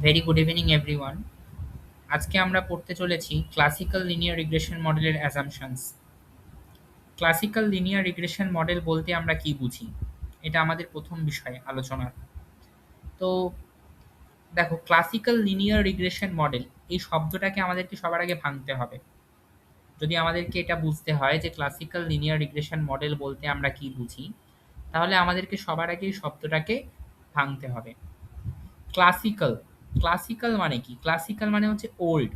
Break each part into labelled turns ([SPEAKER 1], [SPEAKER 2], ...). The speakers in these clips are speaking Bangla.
[SPEAKER 1] Very good evening everyone. আজকে আমরা পড়তে চলেছি ক্লাসিক্যাল লিনিয়ার রিগ্রেশন মডেলের অ্যাসাম্পশনস। ক্লাসিক্যাল লিনিয়ার রিগ্রেশন মডেল বলতে আমরা কি বুঝি, এটা আমাদের প্রথম বিষয় আলোচনার। তো দেখো, ক্লাসিক্যাল লিনিয়ার রিগ্রেশন মডেল এই শব্দটাকে আমাদেরকে সবার আগে ভাঙতে হবে। যদি আমাদেরকে এটা বুঝতে হয় যে ক্লাসিক্যাল লিনিয়ার রিগ্রেশন মডেল বলতে আমরা কি বুঝি, তাহলে আমাদেরকে সবার আগে এই শব্দটাকে ভাঙতে হবে। ক্লাসিক্যাল, ক্লাসিক্যাল মানে কি? ক্লাসিক্যাল মানে হচ্ছে ওল্ড।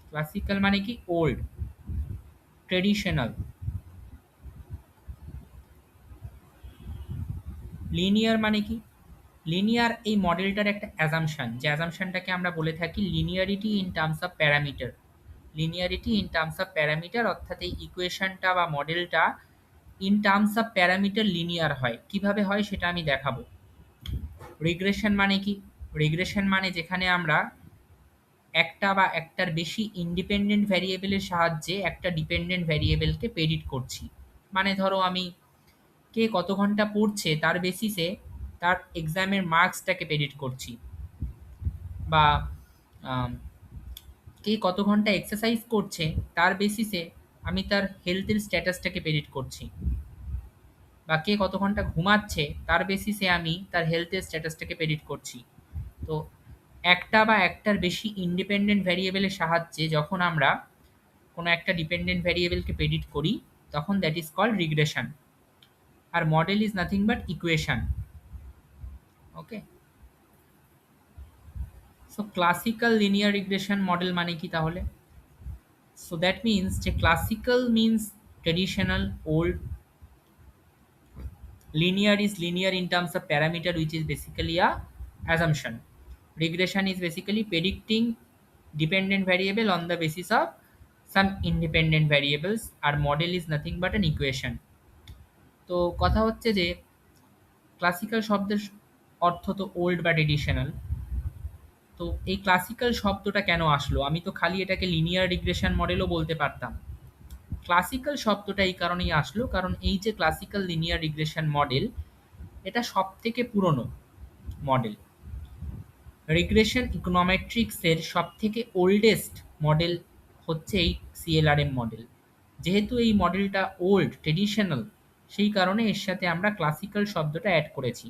[SPEAKER 1] ক্লাসিক্যাল মানে কি? Old, traditional. লিনিয়ার মানে কি? লিনিয়ার এই মডেলটার একটা অ্যাজাম্পশন, যে অ্যাজাম্পশনটাকে আমরা বলে থাকি linearity in terms of parameter. Linearity in terms of parameter, অর্থাৎ এই ইকুয়েশনটা বা মডেলটা in terms of parameter linear হয়। কিভাবে হয় সেটা আমি দেখাবো। রিগ্রেশন মানে কি? রিগ্রেশন মানে যেখানে আমরা একটা বা একটার বেশি ইন্ডিপেন্ডেন্ট ভ্যারিয়েবলের সাহায্যে একটা ডিপেন্ডেন্ট ভ্যারিয়েবলকে প্রেডিক্ট করছি। মানে ধরো, আমি কে কত ঘন্টা পড়ছে তার বেসিসে তার এক্সামের মার্কসটাকে প্রেডিক্ট করছি, বা আম, কে কত ঘন্টা এক্সারসাইজ করছে তার বেসিসে আমি তার হেলথের স্ট্যাটাসটাকে প্রেডিক্ট করছি, বা কে কত ঘন্টা ঘুমাচ্ছে তার বেসিসে আমি তার হেলথের স্ট্যাটাসটাকে প্রেডিক্ট করছি। তো একটা বা একটার বেশি ইন্ডিপেন্ডেন্ট ভ্যারিয়েবলের সাহায্যে যখন আমরা কোনো একটা ডিপেন্ডেন্ট ভ্যারিয়েবলকে প্রেডিক্ট করি, তখন দ্যাট ইজ কল্ড রিগ্রেশন। আর model is nothing but equation. Okay, so classical linear regression model মানে কি তাহলে? সো দ্যাট মিনস যে classical means traditional, old, linear is linear in terms of parameter, which is basically a assumption. Regression is basically predicting dependent variable on the basis of some independent variables. Our model is nothing but an equation. তো কথা হচ্ছে যে ক্লাসিক্যাল শব্দের অর্থ তো ওল্ড বা ট্রেডিশনাল। তো এই ক্লাসিক্যাল শব্দটা কেন আসলো? আমি তো খালি এটাকে লিনিয়ার রিগ্রেশন মডেলও বলতে পারতাম। ক্লাসিক্যাল শব্দটা এই কারণেই আসলো কারণ এই যে ক্লাসিক্যাল লিনিয়ার রিগ্রেশন মডেল, এটা সব থেকে পুরনো মডেল। রিগ্রেশন ইকোনোমেট্রিক্সের সব থেকে ওল্ডেস্ট মডেল হচ্ছে এই সিএলআরএম মডেল। যেহেতু এই মডেলটা ওল্ড, ট্রেডিশনাল, সেই কারণে এর সাথে আমরা ক্লাসিক্যাল শব্দটা অ্যাড করেছি।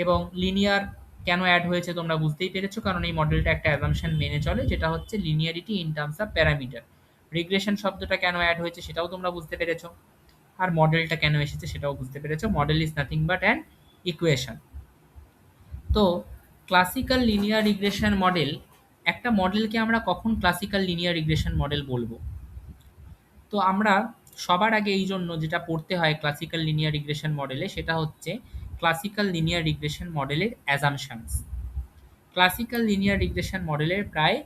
[SPEAKER 1] এবং লিনিয়ার কেন অ্যাড হয়েছে তোমরা বুঝতেই পেরেছো, কারণ এই মডেলটা একটা অ্যাজাম্পশন মেনে চলে, যেটা হচ্ছে linearity in terms of parameter. Regression শব্দটা কেন অ্যাড হয়েছে সেটাও তোমরা বুঝতে পেরেছো, আর মডেলটা কেন এসেছে সেটাও বুঝতে পেরেছো। Model is nothing but an equation. তো ক্লাসিক্যাল লিনিয়ার রিগ্রেশন মডেল, একটা মডেলকে আমরা কখন ক্লাসিক্যাল লিনিয়ার রিগ্রেশন মডেল বলবো? তো আমরা সবার আগে এই জন্য যেটা পড়তে হয় ক্লাসিক্যাল লিনিয়ার রিগ্রেশন মডেলে, সেটা হচ্ছে ক্লাসিক্যাল লিনিয়ার রিগ্রেশন মডেলের অ্যাজাম্পশনস। ক্লাসিক্যাল লিনিয়ার রিগ্রেশন মডেলের প্রায়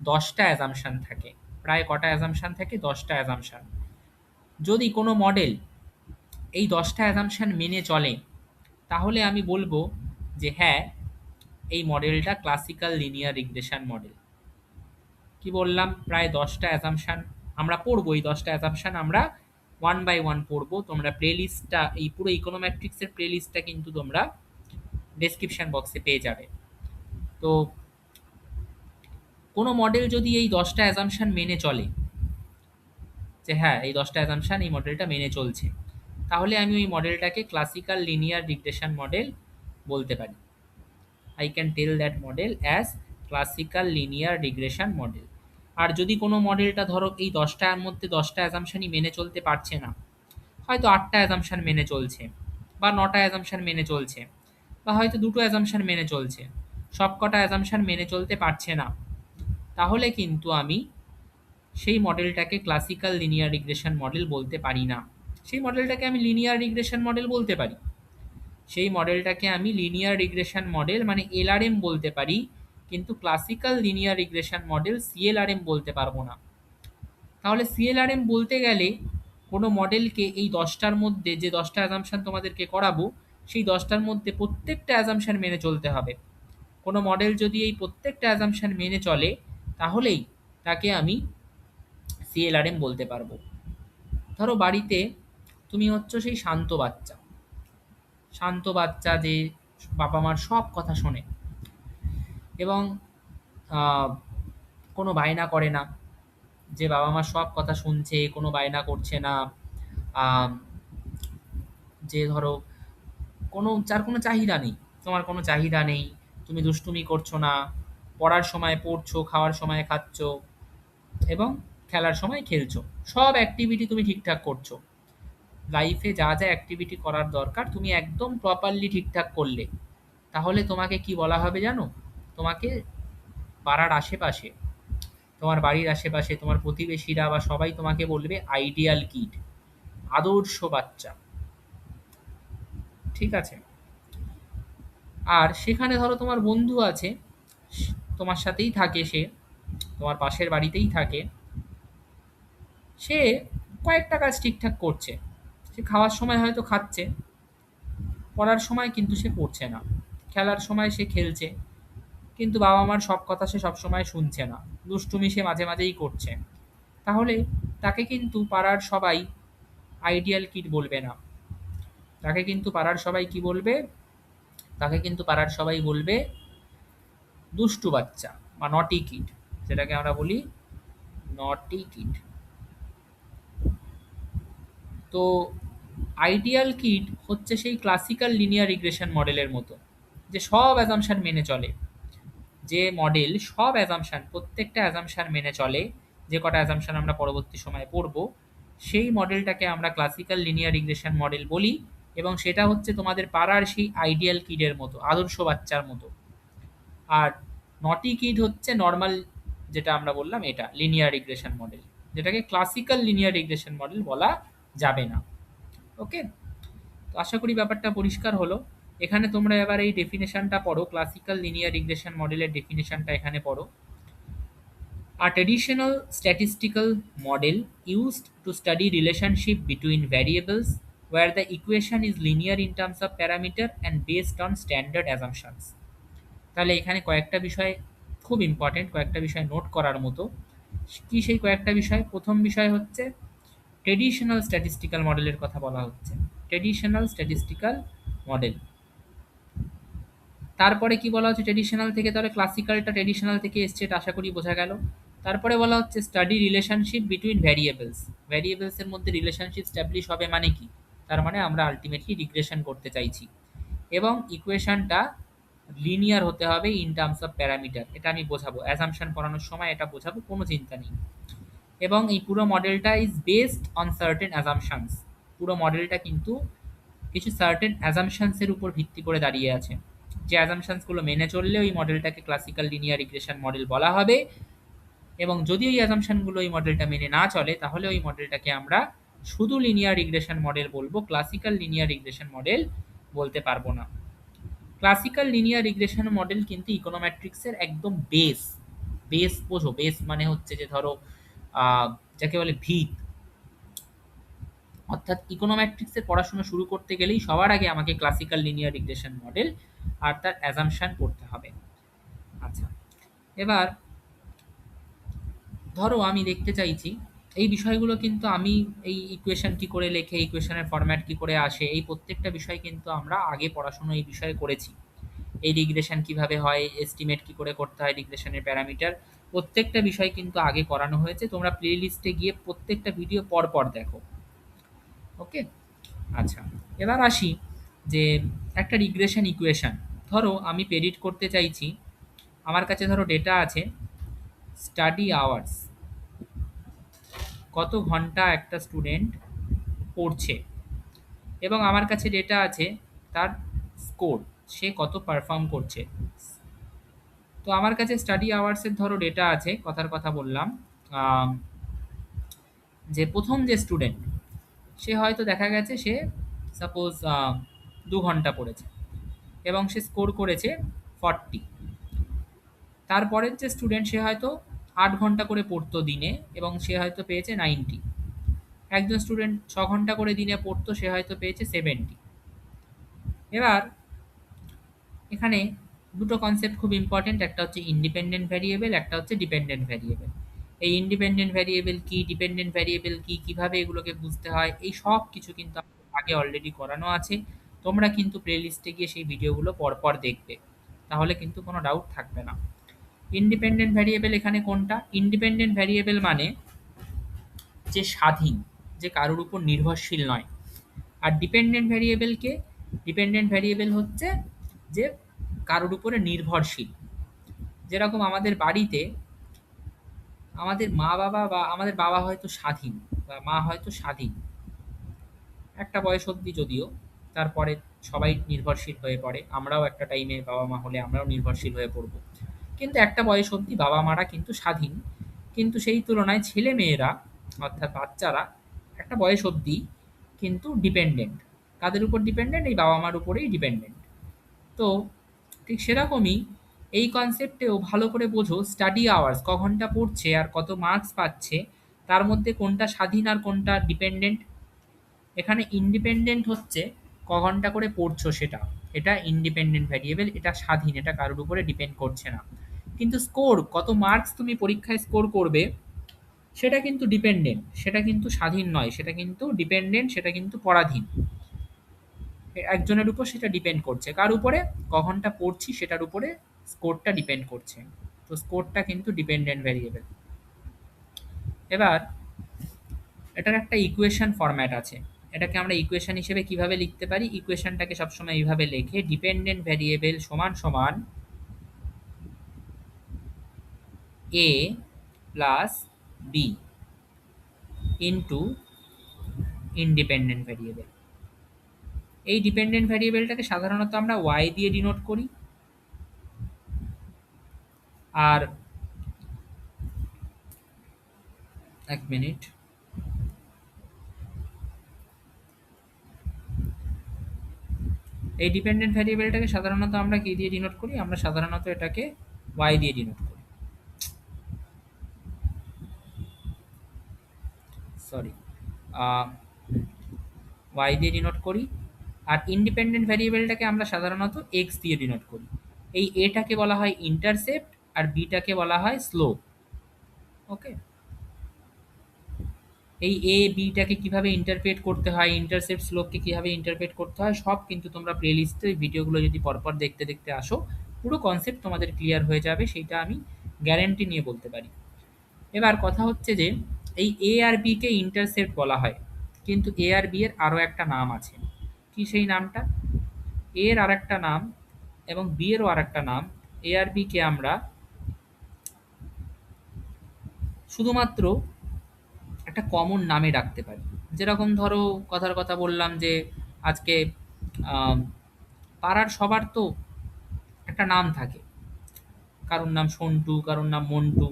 [SPEAKER 1] 10টা অ্যাজাম্পশন থাকে। প্রায় কটা অ্যাজাম্পশন থাকে? 10টা অ্যাজাম্পশন। যদি কোনো মডেল এই 10টা অ্যাজাম্পশন মেনে চলে, তাহলে আমি বলবো যে হ্যাঁ, এই মডেলটা ক্লাসিক্যাল লিনিয়ার রিগ্রেশন মডেল। কি বললাম? প্রায় 10টা অ্যাসাম্পশন আমরা পড়বো। এই 10টা অ্যাসাম্পশন আমরা ওয়ান বাই ওয়ান পড়বো। তোমরা প্লেলিস্টটা, এই পুরো ইকোনোমেট্রিক্সের প্লেলিস্টটা কিন্তু তোমরা ডেসক্রিপশন বক্সে পেয়ে যাবে। তো কোনো মডেল যদি এই 10টা অ্যাসাম্পশন মেনে চলে, যে হ্যাঁ এই 10টা অ্যাসাম্পশন এই মডেলটা মেনে চলছে, তাহলে আমি ওই মডেলটাকে ক্লাসিক্যাল লিনিয়ার রিগ্রেশন মডেল বলতে পারি। I can tell that model as classical linear regression model. আর যদি কোনো মডেলটা ধরো এই 10টার মধ্যে 10টা অ্যাজাম্পশনই মেনে চলতে পারছে না, হয়তো 8টা অ্যাজাম্পশন মেনে চলছে, বা 9টা অ্যাজাম্পশন মেনে চলছে, বা হয়তো দুটো অ্যাজাম্পশন মেনে চলছে, সবকটা অ্যাজাম্পশন মেনে চলতে পারছে না, তাহলে কিন্তু আমি সেই মডেলটাকে ক্লাসিক্যাল লিনিয়ার রিগ্রেশন মডেল বলতে পারি না। সেই মডেলটাকে আমি লিনিয়ার রিগ্রেশন মডেল বলতে পারি। সেই মডেলটাকে আমি লিনিয়ার রিগ্রেশন মডেল মানে এলআরএম বলতে পারি, কিন্তু ক্লাসিক্যাল লিনিয়ার রিগ্রেশন মডেল সিএলআরএম বলতে পারবো না। তাহলে সিএলআরএম বলতে গেলে কোনো মডেলকে এই 10টার মধ্যে, যে 10টা অ্যাজাম্পশন তোমাদেরকে করাবো, সেই 10টার মধ্যে প্রত্যেকটা অ্যাজাম্পশন মেনে চলতে হবে। কোনো মডেল যদি এই প্রত্যেকটা অ্যাজাম্পশন মেনে চলে, তাহলেই তাকে আমি সিএলআরএম বলতে পারবো। ধরো বাড়িতে তুমি হচ্ছ সেই শান্ত বাচ্চা, শান্ত বাচ্চা যে বাবা মার সব কথা শোনে, এবং আহ, কোনো বায়না করে না, যে বাবা মা সব কথা শুনছে, কোনো বায়না করছে না। আম, যে ধরো যার কোনো চাহিদা নেই, তোমার কোনো চাহিদা নেই, তুমি দুষ্টুমি করছো না, পড়ার সময় পড়ছো, খাওয়ার সময় খাচ্ছো, এবং খেলার সময় খেলছো, সব অ্যাক্টিভিটি তুমি ঠিকঠাক করছো। লাইফে যা যা অ্যাক্টিভিটি করার দরকার তুমি একদম প্রপারলি ঠিকঠাক করলে, তাহলে তোমাকে কি বলা হবে জানো? তোমাকে পাড়ার আশেপাশে, তোমার বাড়ির আশেপাশে তোমার প্রতিবেশীরা বা সবাই তোমাকে বলবে আইডিয়াল কিড, আদর্শ বাচ্চা। ঠিক আছে? আর সেখানে ধরো তোমার বন্ধু আছে, তোমার সাথেই থাকে, সে তোমার পাশের বাড়িতেই থাকে, সে কয়েকটা কাজ ঠিকঠাক করছে, সে খাওয়ার সময় হয়তো খাচ্ছে, পড়ার সময় কিন্তু সে পড়ছে না, খেলার সময় সে খেলছে, কিন্তু বাবা মার সব কথা সে সবসময় শুনছে না, দুষ্টুমি সে মাঝে মাঝেই করছে। তাহলে তাকে কিন্তু পাড়ার সবাই আইডিয়াল কিড বলবে না, তাকে কিন্তু পাড়ার সবাই কি বলবে? তাকে কিন্তু পাড়ার সবাই বলবে দুষ্টু বাচ্চা বা নটি কিড, যেটাকে আমরা বলি নটি কিড। তো আইডিয়াল কিড হচ্ছে সেই ক্লাসিক্যাল লিনিয়ার রিগ্রেশন মডেলের মতো, যে সব অ্যাজাম্পশন মেনে চলে, যে মডেল সব অ্যাজাম্পশন, প্রত্যেকটা অ্যাজাম্পশন মেনে চলে, যে কটা অ্যাজাম্পশন আমরা পরবর্তী সময়ে পড়ব, সেই মডেলটাকে আমরা ক্লাসিক্যাল লিনিয়ার রিগ্রেশন মডেল বলি। এবং সেটা হচ্ছে তোমাদের পাড়ার সেই আইডিয়াল কিডের মতো, আদর্শ বাচ্চার মতো। আর নটি কিড হচ্ছে নর্মাল, যেটা আমরা বললাম এটা লিনিয়ার রিগ্রেশন মডেল, যেটাকে ক্লাসিক্যাল লিনিয়ার রিগ্রেশন মডেল বলা যাবে না। ওকে, তো আশা করি ব্যাপারটা পরিষ্কার হলো। এখানে তোমরা এবার এই ডেফিনেশনটা পড়ো, ক্লাসিক্যাল লিনিয়ার রিগ্রেশন মডেলের ডেফিনেশনটা এখানে পড়ো। A traditional statistical model used to study relationship between variables where the equation is linear in terms of parameter and based on standard assumptions. তাহলে এখানে কয়েকটা বিষয় খুব ইম্পর্টেন্ট, কয়েকটা বিষয় নোট করার মতো। কি সেই কয়েকটা বিষয়? প্রথম বিষয় হচ্ছে ট্রেডিশনাল স্ট্যাটিস্টিক্যাল মডেলের কথা বলা হচ্ছে, ট্রেডিশনাল স্ট্যাটিস্টিক্যাল মডেল। তারপরে কি বলা হচ্ছে? ট্রেডিশনাল থেকে, তাহলে ক্লাসিক্যালটা ট্রেডিশনাল থেকে এসছে, এটা আশা করি বোঝা গেল। তারপরে বলা হচ্ছে study relationship between variables, variables এর মধ্যে রিলেশনশিপ স্টাবলিশ হবে, মানে কি? তার মানে আমরা আলটিমেটলি রিগ্রেশন করতে চাইছি, এবং ইকুয়েশনটা লিনিয়ার হতে হবে ইন টার্মস অফ প্যারামিটার, এটা আমি বোঝাবো অ্যাসাম্পশন পড়ানোর সময়, এটা বোঝাবো, কোনো চিন্তা নেই। এবং এই পুরো মডেলটা ইজ বেসড অন সার্টেন অ্যাসাম্পশনস, পুরো মডেলটা কিন্তু কিছু সার্টেন অ্যাজাম্পশনসের উপর ভিত্তি করে দাঁড়িয়ে আছে, যে অ্যাজাম্পশনসগুলো মেনে চললে ওই মডেলটাকে ক্লাসিক্যাল লিনিয়ার রিগ্রেশন মডেল বলা হবে, এবং যদি ওই অ্যাজাম্পশনগুলো ওই মডেলটা মেনে না চলে, তাহলে ওই মডেলটাকে আমরা শুধু লিনিয়ার রিগ্রেশন মডেল বলবো, ক্লাসিক্যাল লিনিয়ার রিগ্রেশন মডেল বলতে পারবো না। ক্লাসিক্যাল লিনিয়ার রিগ্রেশন মডেল কিন্তু ইকোনোমেট্রিক্সের একদম বেস, বেস বোঝো, বেস মানে হচ্ছে যে ধরো যাকে বলে ভিত, অর্থাৎ ইকোনোমেট্রিক্সের পড়াশোনা শুরু করতে গেলেই সবার আগে আমাকে ক্লাসিক্যাল লিনিয়ার রিগ্রেশন মডেল আর তার অ্যাজাম্পশন পড়তে হবে। আচ্ছা, এবার ধরো আমি দেখতে চাইছি এই বিষয়গুলো, কিন্তু আমি এই ইকুয়েশন কি করে লেখে, ইকুয়েশনের ফরম্যাট কি করে আসে, এই প্রত্যেকটা বিষয় কিন্তু আমরা আগে পড়াশোনা এই বিষয়ে করেছি। এই রিগ্রেশন কিভাবে হয়, এস্টিমেট কি করে করতে হয় রিগ্রেশনের প্যারামিটার, প্রত্যেকটা বিষয় কিন্তু আগে করানো হয়েছে। তোমরা প্লে লিস্টে গিয়ে প্রত্যেকটা ভিডিও পর পর দেখো। ওকে, আচ্ছা, এবার আসি যে একটা রিগ্রেশন ইকুয়েশন, ধরো আমি প্রেডিক্ট করতে চাইছি, আমার কাছে ধরো ডেটা আছে স্টাডি আওয়ার্স, কত ঘন্টা একটা স্টুডেন্ট পড়ছে, এবং আমার কাছে ডেটা আছে তার স্কোর, সে কত পারফর্ম করছে। তো আমার কাছে স্টাডি আওয়ার্সের ধরো ডেটা আছে, কথার কথা বললাম, আম, যে প্রথম যে স্টুডেন্ট, সে হয়তো দেখা গেছে সে সাপোজ 2 ঘন্টা পড়েছে এবং সে স্কোর করেছে 40। তারপরের যে স্টুডেন্ট, সে হয়তো 8 ঘন্টা করে পড়তো দিনে এবং সে হয়তো পেয়েছে 90। একজন স্টুডেন্ট 6 ঘন্টা করে দিনে পড়তো, সে হয়তো পেয়েছে 70। এবার এখানে দুটো কনসেপ্ট খুব ইম্পর্টেন্ট, একটা হচ্ছে ইন্ডিপেন্ডেন্ট ভ্যারিয়েবল, একটা হচ্ছে ডিপেন্ডেন্ট ভ্যারিয়েবল। এই ইন্ডিপেন্ডেন্ট ভ্যারিয়েবল কি, ডিপেন্ডেন্ট ভ্যারিয়েবল কি, কিভাবে এগুলোকে বুঝতে হয়, এই সব কিছু কিন্তু আগে অলরেডি করানো আছে। তোমরা কিন্তু প্লে লিস্টে গিয়ে সেই ভিডিওগুলো পরপর দেখবে, তাহলে কিন্তু কোনো ডাউট থাকবে না। ইন্ডিপেন্ডেন্ট ভ্যারিয়েবল এখানে কোনটা? ইন্ডিপেন্ডেন্ট ভ্যারিয়েবল মানে যে স্বাধীন, যে কারোর উপর নির্ভরশীল নয়। আর ডিপেন্ডেন্ট ভ্যারিয়েবলকে, ডিপেন্ডেন্ট ভ্যারিয়েবল হচ্ছে যে কারোর উপরে নির্ভরশীল। যেরকম আমাদের বাড়িতে আমাদের মা বাবা বা আমাদের বাবা হয়তো স্বাধীন বা মা হয়তো স্বাধীন একটা বয়স অবধি, যদিও তারপরে সবাই নির্ভরশীল হয়ে পড়ে, আমরাও একটা টাইমে বাবা মা হলে আমরাও নির্ভরশীল হয়ে পড়বো, কিন্তু একটা বয়স অবধি বাবা মারা কিন্তু স্বাধীন। কিন্তু সেই তুলনায় ছেলে মেয়েরা, অর্থাৎ বাচ্চারা, একটা বয়স অবধি কিন্তু ডিপেন্ডেন্ট। কাদের উপর ডিপেন্ডেন্ট? এই বাবা মার উপরেই ডিপেন্ডেন্ট। তো ঠিক সেরকমই এই কনসেপ্টেও ভালো করে বোঝো, স্টাডি আওয়ার্স ক ঘন্টা পড়ছে আর কত মার্কস পাচ্ছে, তার মধ্যে কোনটা স্বাধীন আর কোনটা ডিপেন্ডেন্ট। এখানে ইন্ডিপেন্ডেন্ট হচ্ছে ক ঘন্টা করে পড়ছো সেটা, এটা ইন্ডিপেন্ডেন্ট ভ্যারিয়েবল, এটা স্বাধীন, এটা কারোর উপরে ডিপেন্ড করছে না। কিন্তু স্কোর, কত মার্কস তুমি পরীক্ষায় স্কোর করবে, সেটা কিন্তু ডিপেন্ডেন্ট, সেটা কিন্তু স্বাধীন নয়, সেটা কিন্তু ডিপেন্ডেন্ট, সেটা কিন্তু পরাধীন। একজনের উপর সেটা ডিপেন্ড করছে, কার উপরে? ক ঘন্টা পড়ছি সেটার উপরে স্কোরটা ডিপেন্ড করছে। তো স্কোরটা কিন্তু ডিপেন্ডেন্ট ভ্যারিয়েবল। এবার এটার একটা ইকুয়েশন ফরম্যাট আছে। এটাকে আমরা ইকুয়েশন হিসেবে কিভাবে লিখতে পারি? ইকুয়েশনটাকে সবসময় এইভাবে লেখে, ডিপেন্ডেন্ট ভ্যারিয়েবল সমান সমান A plus B into independent variable. এই ডিপেন্ডেন্ট ভ্যারিয়েবলটাকে সাধারণত আমরা ওয়াই দিয়ে ডিনোট করি। আর এক মিনিট, এই ডিপেন্ডেন্ট ভ্যারিয়েবলটাকে সাধারণত আমরা কি দিয়ে ডিনোট করি? আমরা সাধারণত এটাকে ওয়াই দিয়ে ডিনোট করি, সরি, ওয়াই দিয়ে ডিনোট করি। আর ইন্ডিপেন্ডেন্ট ভ্যারিয়েবলটাকে আমরা সাধারণত এক্স দিয়ে ডিনোট করি। এই এটাকে বলা হয় ইন্টারসেপ্ট আর বিটাকে বলা হয় স্লোপ। ওকে, এই এ বিটাকে কিভাবে ইন্টারপ্রেট করতে হয়, ইন্টারসেপ্ট স্লোপকে কিভাবে ইন্টারপ্রেট করতে হয়, সব কিন্তু তোমরা প্লেলিস্টে ওই ভিডিওগুলো যদি পরপর দেখতে দেখতে আসো, পুরো কনসেপ্ট তোমাদের ক্লিয়ার হয়ে যাবে, সেইটা আমি গ্যারেন্টি নিয়ে বলতে পারি। এবার কথা হচ্ছে যে এই এ আর বি কে ইন্টারসেপ্ট বলা হয়, কিন্তু এ আর বি এর আরও একটা নাম আছে। কি সেই নামটা? এ এর আর একটা নাম এবং বি এরও আর একটা নাম। এ আর বি কে আমরা শুধুমাত্র একটা কমন নামে ডাকতে পারি। যেরকম ধরো, কথার কথা বললাম যে আজকে আম, পাড়ার সবার তো একটা নাম থাকে, কারোর নাম সন্টু, কারোর নাম মন্টু,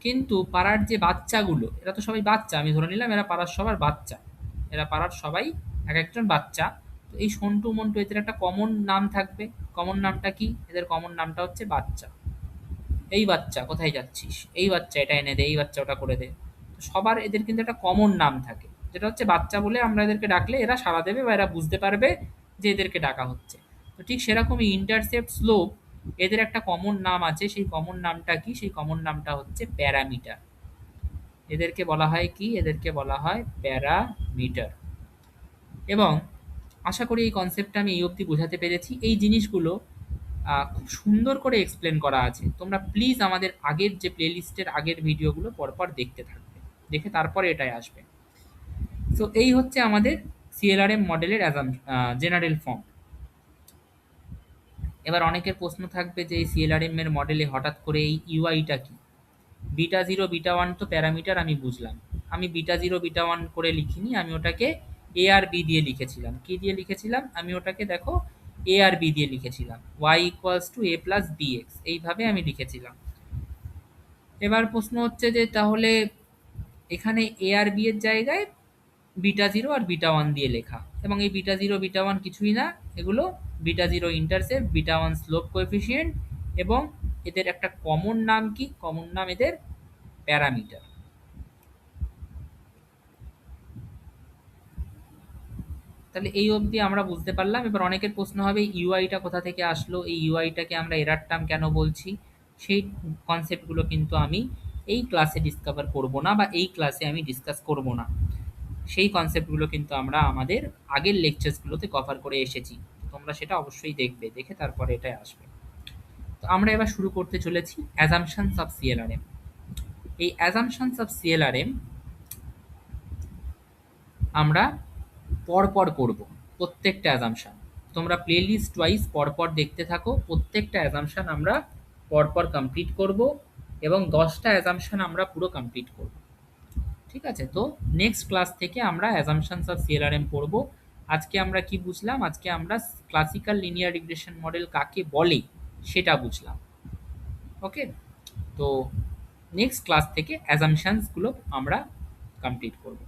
[SPEAKER 1] কিন্তু পাড়ার যে বাচ্চাগুলো, এরা তো সবাই বাচ্চা, আমি ধরে নিলাম এরা পাড়ার সবার বাচ্চা, এরা পাড়ার সবাই এক একজন বাচ্চা। তো এই সন্টু মন্টু এদের একটা কমন নাম থাকবে। কমন নামটা কি? এদের কমন নামটা হচ্ছে বাচ্চা। এই বাচ্চা কোথায় যাচ্ছিস, এই বাচ্চা এটা এনে দে, এই বাচ্চা ওটা করে দে। তো সবার এদের কিন্তু একটা কমন নাম থাকে, যেটা হচ্ছে বাচ্চা বলে আমরা এদেরকে ডাকলে এরা সাড়া দেবে বা এরা বুঝতে পারবে যে এদেরকে ডাকা হচ্ছে। তো ঠিক সেরকমই ইন্টারসেপ্ট স্লোপ, এদের একটা কমন নাম আছে। সেই কমন নামটা কি? সেই কমন নামটা হচ্ছে প্যারামিটার। এদেরকে বলা হয় কি? এদেরকে বলা হয় প্যারামিটার। এবং আশা করি এই কনসেপ্টটা আমি এই অবধি বোঝাতে পেরেছি। এই জিনিসগুলো খুব সুন্দর করে এক্সপ্লেন করা আছে। তোমরা প্লিজ আমাদের আগের যে প্লেলিস্টের আগের ভিডিওগুলো পরপর দেখতে থাকবে, দেখে তারপরে এটাই আসবে। সো এই হচ্ছে আমাদের সিএলআরএম মডেলের জেনারেল ফর্ম। এবার অনেকের প্রশ্ন থাকবে যে এই সিএলআরএম এর মডেলে হঠাৎ করে এই ইউআইটা কি? বিটা জিরো বিটা ওয়ান তো প্যারামিটার, আমি বুঝলাম। আমি বিটা জিরো বিটা ওয়ান করে লিখিনি, আমি ওটাকে এ আর বি দিয়ে লিখেছিলাম। কি দিয়ে লিখেছিলাম? আমি ওটাকে দেখো এ আর বি দিয়ে লিখেছিলাম, Y equals to A plus B X, এইভাবে আমি লিখেছিলাম। এবার প্রশ্ন হচ্ছে যে তাহলে এখানে এ আর বি এর জায়গায় বিটা জিরো আর বিটা ওয়ান দিয়ে লেখা, এবং এই বিটা জিরো বিটা ওয়ান কিছুই না, এগুলো beta zero intercept, beta one slope coefficient, এবং এদের একটা কমন নাম কি? কমন নাম এদের প্যারামিটার। তাহলে এই অবধি আমরা বুঝতে পারলাম। এবার অনেকের প্রশ্ন হবে ইউআইটা কোথা থেকে আসলো, এই ইউআইটাকে আমরা এরার টার্ম কেন বলছি? সেই কনসেপ্টগুলো কিন্তু আমি এই ক্লাসে ডিসকভার করব না, বা এই ক্লাসে আমি ডিসকাস করব না। সেই কনসেপ্টগুলো কিন্তু আমরা আমাদের আগের লেকচার্সগুলোতে কভার করে এসেছি। তোমরা সেটা অবশ্যই দেখবে, দেখে তারপরে এটাই আসবে। তো আমরা এবার শুরু করতে চলেছি অ্যাজাম্পশনস অফ সিএলআরএম। এই অ্যাজাম্পশনস অফ সিএলআরএম আমরা পরপর করব, প্রত্যেকটা অ্যাজাম্পশন। তোমরা প্লেলিস্ট ওয়াইজ পরপর দেখতে থাকো, প্রত্যেকটা অ্যাজাম্পশন আমরা পরপর কমপ্লিট করব এবং 10টা অ্যাজাম্পশন আমরা পুরো কমপ্লিট করব। ঠিক আছে? তো নেক্সট ক্লাস থেকে আমরা অ্যাজাম্পশনস অফ সিএলআরএম পড়ব। আজকে আমরা কি বুঝলাম? আজকে আমরা ক্লাসিক্যাল লিনিয়ার রিগ্রেশন মডেল কাকে বলে সেটা বুঝলাম। ওকে, তো নেক্সট ক্লাস থেকে অ্যাজাম্পশনস গুলো আমরা কমপ্লিট করব।